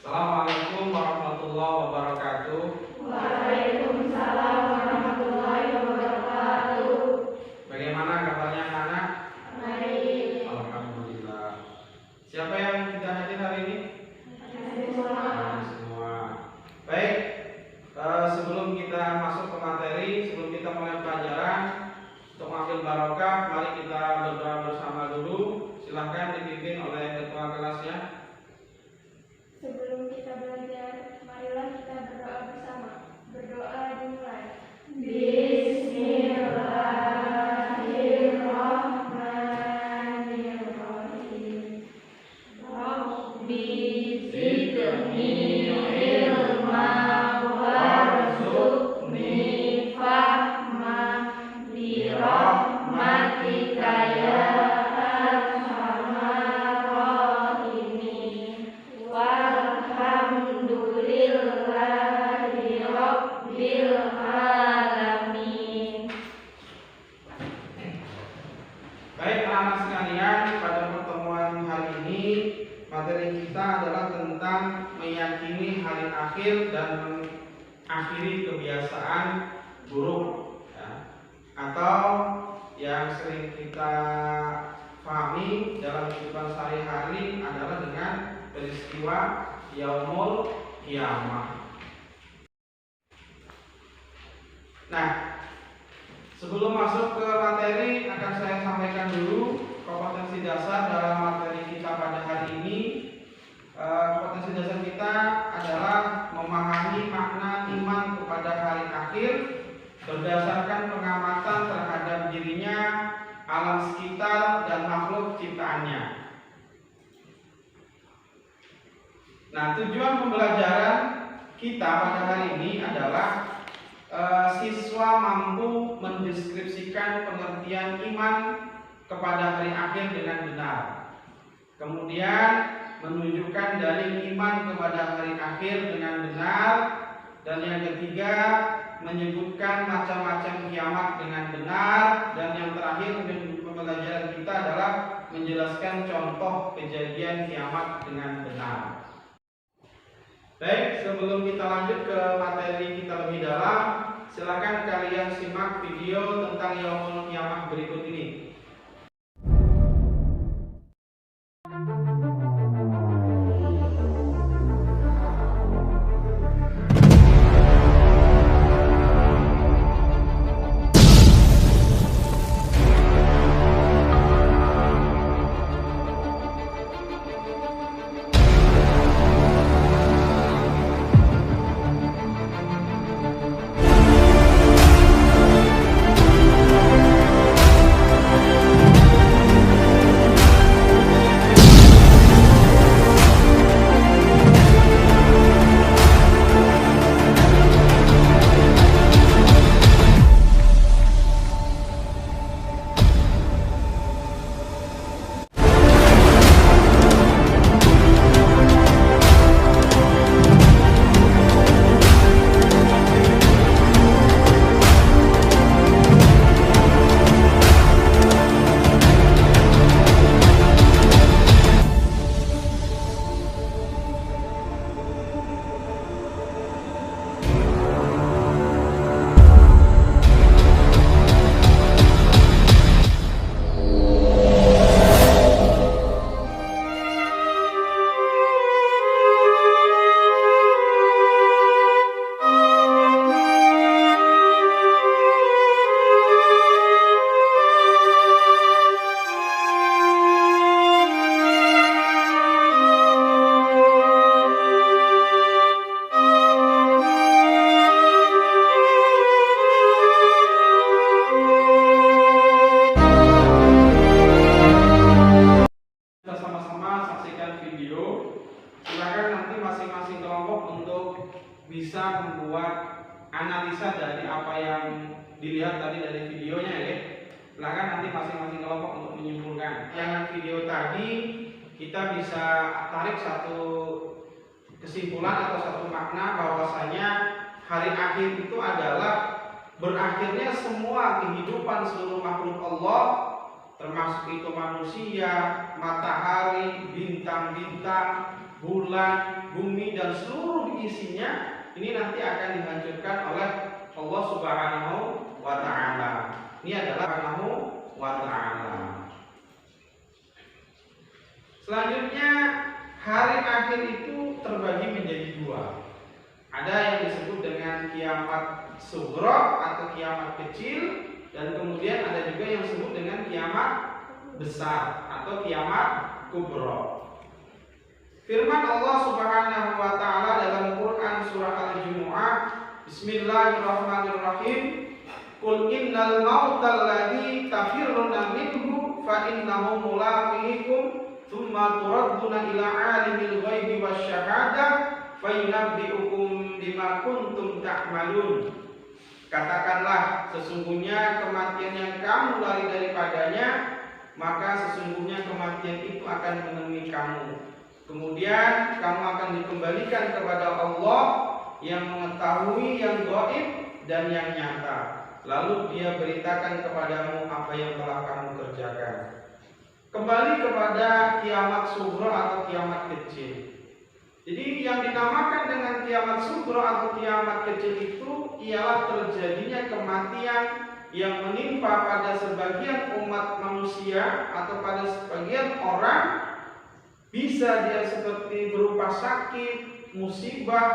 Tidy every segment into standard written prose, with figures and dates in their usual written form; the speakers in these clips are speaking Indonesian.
Assalamualaikum warahmatullahi wabarakatuh. Waalaikumsalam warahmatullahi wabarakatuh. Bagaimana kabarnya anak-anak? Baik. Alhamdulillah. Siapa yang tidak hadir hari ini? Semua. Baik. Sebelum kita masuk ke materi, sebelum kita mulai pelajaran, untuk mengambil barokah, mari kita berdoa bersama dulu. Silahkan dipimpin oleh ketua kelasnya. Sebelum kita belajar, marilah kita berdoa bersama. Berdoa dimulai. Bismillahirrahmanirrahim. Rabbi zidni ilma warzuqni fahma birahmatika ya arhamar rahimin. Walhamdulillahi rabbil alamin. Baik anak-anak sekalian, pada pertemuan hari ini materi kita adalah tentang meyakini hari akhir dan mengakhiri kebiasaan buruk, ya. Atau yang sering kita pahami dalam kehidupan sehari-hari adalah dengan peristiwa Yaumul Qiyamah. Nah, sebelum masuk ke materi, akan saya sampaikan dulu kompetensi dasar dalam materi kita pada hari ini. Kompetensi dasar kita adalah memahami makna iman kepada hari akhir berdasarkan pengamatan terhadap dirinya, alam sekitar, dan makhluk ciptaannya. Nah, tujuan pembelajaran kita pada hari ini adalah siswa mampu mendeskripsikan pengertian iman kepada hari akhir dengan benar. Kemudian menunjukkan dalil iman kepada hari akhir dengan benar. Dan yang ketiga, menyebutkan macam-macam kiamat dengan benar. Dan yang terakhir pembelajaran kita adalah menjelaskan contoh kejadian kiamat dengan benar. Baik, sebelum kita lanjut ke materi kita lebih dalam, silakan kalian simak video tentang Yaumul Qiyamah berikut ini. Bisa membuat analisa dari apa yang dilihat tadi dari videonya, ya. Silakan nanti masing-masing kelompok untuk menyimpulkan. Yang video tadi kita bisa tarik satu kesimpulan atau satu makna bahwasanya hari akhir itu adalah berakhirnya semua kehidupan seluruh makhluk Allah, termasuk itu manusia, matahari, bintang-bintang, bulan, bumi dan seluruh isinya ini nanti akan dihancurkan oleh Allah Subhanahu wa taala. Ini adalah Subhanahu wa taala. Selanjutnya, hari akhir itu terbagi menjadi dua. Ada yang disebut dengan kiamat sughra atau kiamat kecil, dan kemudian ada juga yang disebut dengan kiamat besar atau kiamat kubra. Firman Allah Subhanahu wa taala dalam Quran surah Al-Jumu'ah, Bismillahirrahmanirrahim, Qul innal mautal ladzi tafirruna minhu fa innahu mulaqikum tsumma turadduna ila alimil ghaibi wasyahadah fayunabbi'ukum bima kuntum ta'malun. Katakanlah, sesungguhnya kematian yang kamu lari daripadanya, maka sesungguhnya kematian itu akan menemui kamu. Kemudian kamu akan dikembalikan kepada Allah yang mengetahui yang gaib dan yang nyata. Lalu Dia beritakan kepadamu apa yang telah kamu kerjakan. Kembali kepada kiamat sughra atau kiamat kecil. Jadi yang dinamakan dengan kiamat sughra atau kiamat kecil itu ialah terjadinya kematian yang menimpa pada sebagian umat manusia atau pada sebagian orang. Bisa dia seperti berupa sakit, musibah,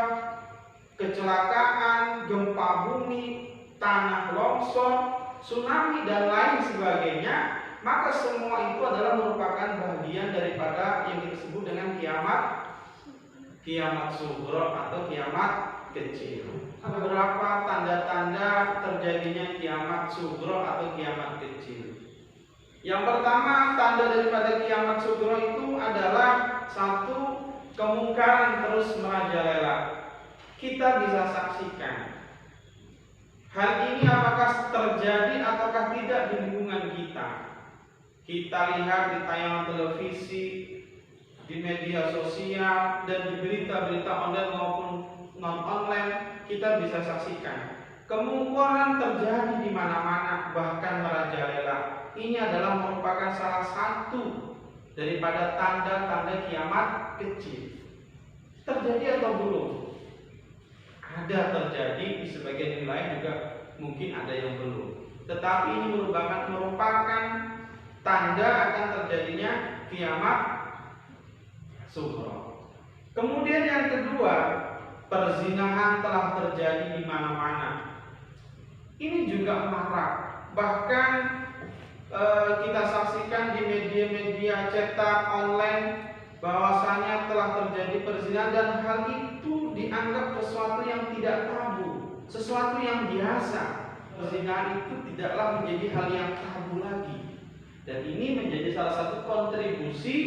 kecelakaan, gempa bumi, tanah longsor, tsunami dan lain sebagainya. Maka semua itu adalah merupakan bagian daripada yang disebut dengan kiamat sughra atau kiamat kecil. Beberapa tanda-tanda terjadinya kiamat sughra atau kiamat kecil. Yang pertama, tanda daripada kiamat sughra itu adalah satu, kemungkaran terus merajalela. Kita bisa saksikan hal ini apakah terjadi ataukah tidak di lingkungan kita. Kita lihat di tayangan televisi, di media sosial, dan di berita-berita online maupun non-online, kita bisa saksikan kemungkaran terjadi di mana-mana, bahkan merajalela. Ini adalah merupakan salah satu daripada tanda-tanda kiamat kecil. Terjadi atau belum? Ada terjadi, di sebagian wilayah juga mungkin ada yang belum. Tetapi ini merupakan tanda akan terjadinya kiamat sughra. Kemudian yang kedua, perzinahan telah terjadi di mana-mana. Ini juga marak. Bahkan kita saksikan di media-media cetak online bahwasanya telah terjadi perzinahan, dan hal itu dianggap sesuatu yang tidak tabu, sesuatu yang biasa. Perzinahan itu tidaklah menjadi hal yang tabu lagi. Dan ini menjadi salah satu kontribusi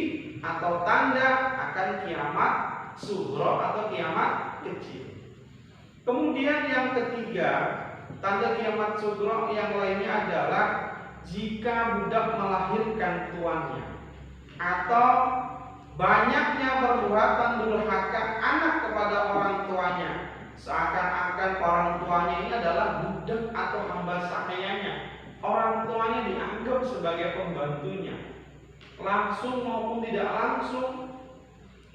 atau tanda akan kiamat sughra atau kiamat kecil. Kemudian yang ketiga, tanda kiamat sughra yang lainnya adalah jika budak melahirkan tuannya, atau banyaknya perbuatan durhaka anak kepada orang tuanya, seakan-akan orang tuanya ini adalah budak atau hamba sahayanya. Orang tuanya dianggap sebagai pembantunya, langsung maupun tidak langsung.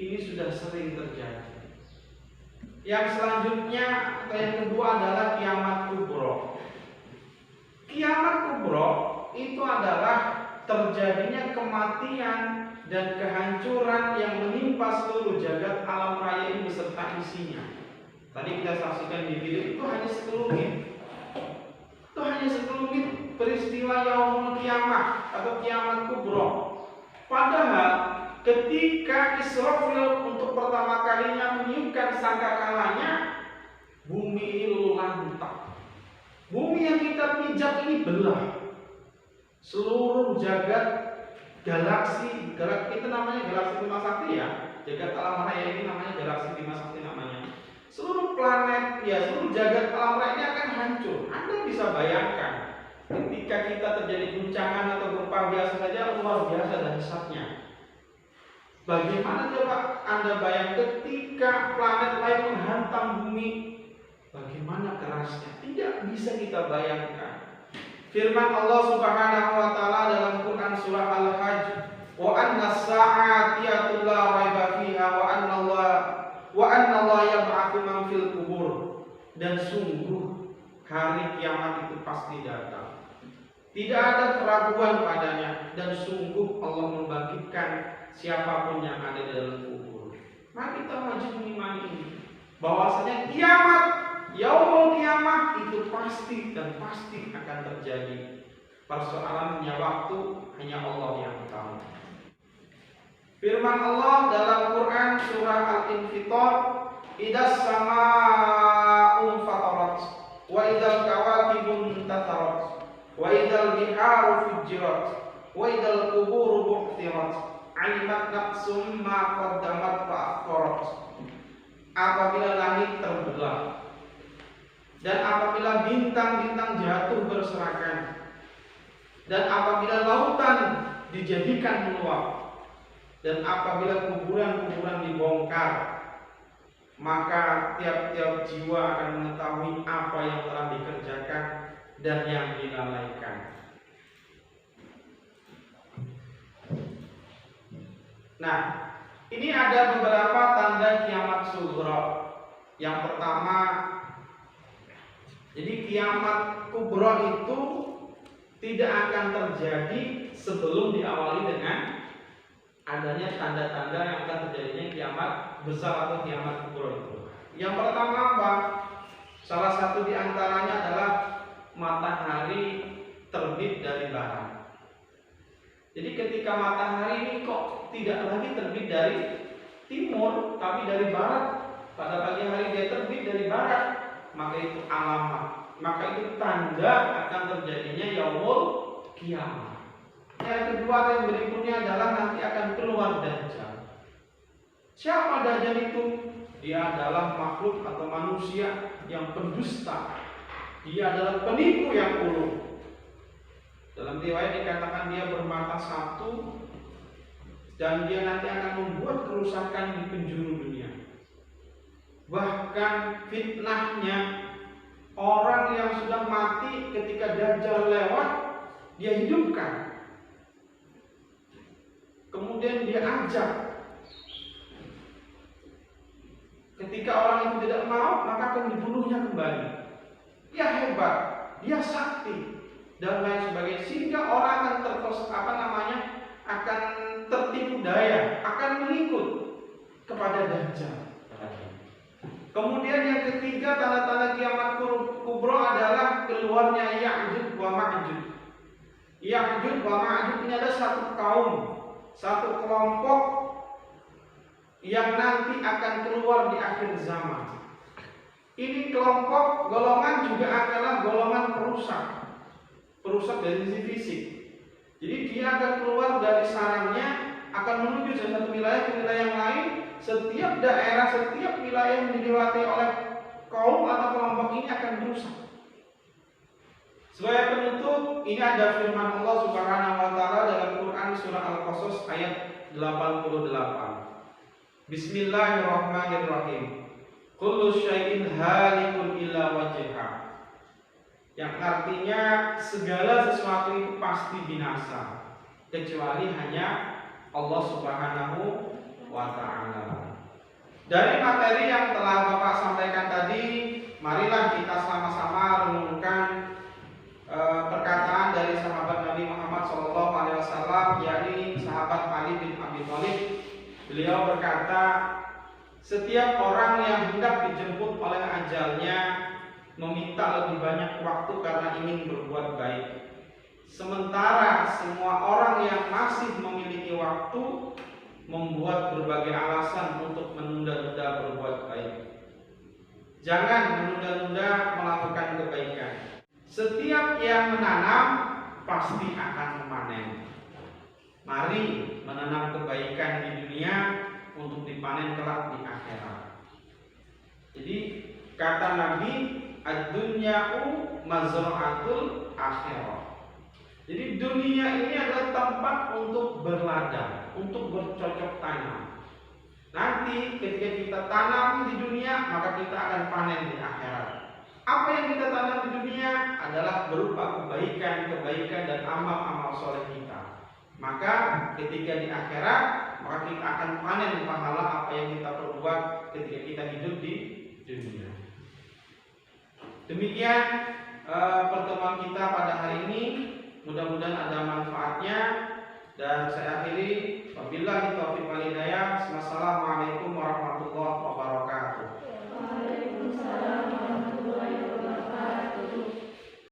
Ini sudah sering terjadi. Yang selanjutnya atau yang kedua adalah kiamat kubra. Kiamat kubra itu adalah terjadinya kematian dan kehancuran yang menimpa seluruh jagat alam raya ini beserta isinya. Tadi kita saksikan di video itu hanya sekelumit. Itu hanya sekelumit peristiwa yaumul kiamah atau kiamat kubra. Padahal ketika Israfil untuk pertama kalinya meniupkan sangkakalanya, bumi ini luluh lantak. Bumi yang kita pijak ini belah. Seluruh jagat galaksi itu namanya galaksi Bima Sakti ya. Jagat alam raya ini namanya galaksi Bima Sakti namanya. Seluruh planet, ya seluruh jagat alam raya ini akan hancur. Anda bisa bayangkan ketika kita terjadi guncangan atau gempa biasa saja luar biasa dahsyatnya. Bagaimana coba Anda bayangkan ketika planet lain menghantam bumi, bagaimana kerasnya? Tidak bisa kita bayangkan. Firman Allah Subhanahu wa taala dalam Quran surah Al-Hajj, "Wa anna as-sa'ata la raiba fiha wa anna wa anna Allah yab'atsu man fil kubur, dan sungguh hari kiamat itu pasti datang. Tidak ada keraguan padanya, dan sungguh Allah membangkitkan siapapun yang ada di dalam kubur. Mari kita wajib mengimani ini, bahwasanya kiamat, yaumul kiamat itu pasti dan pasti akan terjadi. Persoalannya waktu hanya Allah yang tahu. Firman Allah dalam Quran surah Al-Infitar, "Idas sama'u fatarat, wa idal kawakibun tatarat, wa idal biharu fujirat, wa idal kuburu bu'thirat, alimat nafsum ma qaddamat wa akhirat." Apabila langit terbelah dan apabila bintang-bintang jatuh berserakan dan apabila lautan dijadikan meluap dan apabila kuburan-kuburan dibongkar, maka tiap-tiap jiwa akan mengetahui apa yang telah dikerjakan dan yang dilalaikan. Nah, ini ada beberapa tanda kiamat sughra. Yang pertama, jadi kiamat kubra itu tidak akan terjadi sebelum diawali dengan adanya tanda-tanda yang akan terjadinya kiamat besar atau kiamat kubra itu. Yang pertama apa? Salah satu di antaranya adalah matahari terbit dari barat. Jadi ketika matahari ini kok tidak lagi terbit dari timur, tapi dari barat, pada pagi hari dia terbit dari barat, maka itu alamat, maka itu tanda akan terjadinya yaumul kiamat. Yang kedua dan berikutnya adalah nanti akan keluar Dajjal. Siapa Dajjal itu? Dia adalah makhluk atau manusia yang pendusta. Dia adalah penipu yang ulu. Dalam riwayat dikatakan dia bermata satu dan dia nanti akan membuat kerusakan di penjuru dunia. Bahkan fitnahnya, orang yang sudah mati ketika Dajjal lewat, dia hidupkan. Kemudian dia ajak. Ketika orang itu tidak mau, maka akan dibunuhnya kembali. Dia hebat, dia sakti, dan lain sebagainya. Sehingga orang akan akan tertipu daya, akan mengikut kepada Dajjal. Kemudian yang ketiga tanda-tanda kiamat kubra adalah keluarnya Ya'juj wa Ma'juj. Ya'juj wa Ma'juj ini ada satu kaum, satu kelompok yang nanti akan keluar di akhir zaman. Ini kelompok golongan juga adalah golongan perusak dari sisi fisik. Jadi dia akan keluar dari sarangnya, akan menuju dari satu wilayah ke wilayah yang lain. Setiap daerah, setiap wilayah yang dilewati oleh kaum atau kelompok ini akan merusak. Sebagai penutup, ini ada firman Allah Subhanahu wa taala dalam Quran surah Al-Qasas ayat 88. Bismillahirrahmanirrahim. Kullu syai'in halikun illa wajhah. Yang artinya segala sesuatu itu pasti binasa kecuali hanya Allah Subhanahu wa ta'ala. Dari materi yang telah Bapak sampaikan tadi, marilah kita sama-sama renungkan perkataan dari sahabat Nabi Muhammad SAW, yakni sahabat Ali bin Abi Thalib. Beliau berkata, setiap orang yang hendak dijemput oleh ajalnya meminta lebih banyak waktu karena ingin berbuat baik. Sementara semua orang yang masih memiliki waktu membuat berbagai alasan untuk menunda-nunda berbuat baik. Jangan menunda-nunda melakukan kebaikan. Setiap yang menanam pasti akan memanen. Mari menanam kebaikan di dunia untuk dipanen kelak di akhirat. Jadi kata Nabi, ad-dunya'u mazra'atul akhirah. Jadi dunia ini adalah tempat untuk berladang, untuk bercocok tanam. Nanti ketika kita tanam di dunia, maka kita akan panen di akhirat. Apa yang kita tanam di dunia adalah berupa kebaikan dan amal-amal soleh kita. Maka ketika di akhirat maka kita akan panen pahala apa yang kita perbuat ketika kita hidup di dunia. Demikian pertemuan kita pada hari ini. Mudah-mudahan ada manfaatnya, dan saya akhiri wabillahi taufiq wal hidayah. Wassalamualaikum warahmatullahi wabarakatuh.